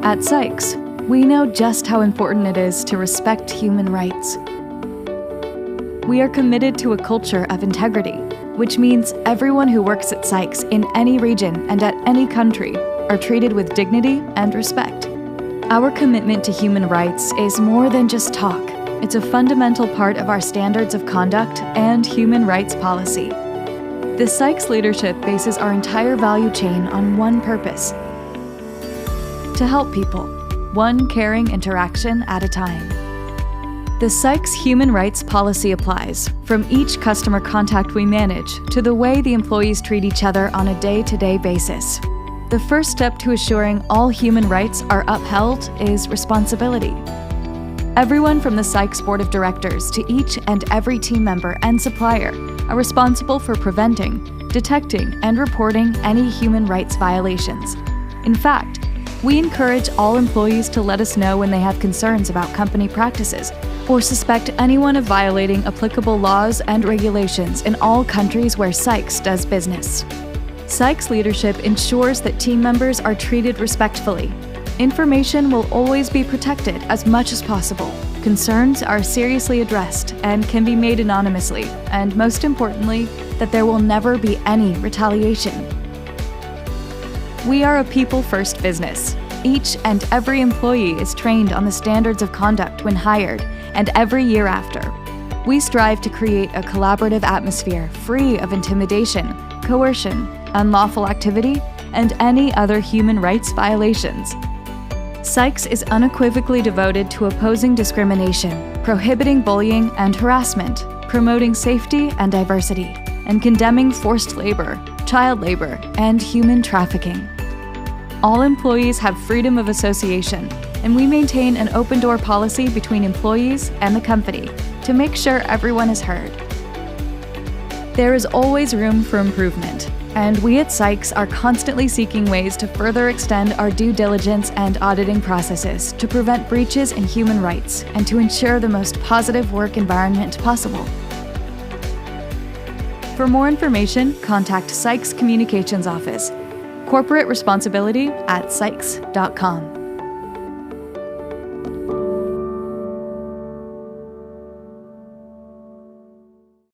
At SYKES, we know just how important it is to respect human rights. We are committed to a culture of integrity, which means everyone who works at SYKES in any region and at any country are treated with dignity and respect. Our commitment to human rights is more than just talk. It's a fundamental part of our standards of conduct and human rights policy. The SYKES leadership bases our entire value chain on one purpose: to help people, one caring interaction at a time. The SYKES human rights policy applies from each customer contact we manage to the way the employees treat each other on a day-to-day basis. The first step to assuring all human rights are upheld is responsibility. Everyone from the SYKES Board of Directors to each and every team member and supplier are responsible for preventing, detecting, and reporting any human rights violations. In fact, we encourage all employees to let us know when they have concerns about company practices or suspect anyone of violating applicable laws and regulations in all countries where SYKES does business. SYKES leadership ensures that team members are treated respectfully. Information will always be protected as much as possible. Concerns are seriously addressed and can be made anonymously, and most importantly, that there will never be any retaliation. We are a people-first business. Each and every employee is trained on the standards of conduct when hired and every year after. We strive to create a collaborative atmosphere free of intimidation, coercion, unlawful activity, and any other human rights violations. SYKES is unequivocally devoted to opposing discrimination, prohibiting bullying and harassment, promoting safety and diversity, and condemning forced labor, child labor, and human trafficking. All employees have freedom of association, and we maintain an open-door policy between employees and the company to make sure everyone is heard. There is always room for improvement, and we at SYKES are constantly seeking ways to further extend our due diligence and auditing processes to prevent breaches in human rights and to ensure the most positive work environment possible. For more information, contact SYKES Communications Office, corporate responsibility@sykes.com.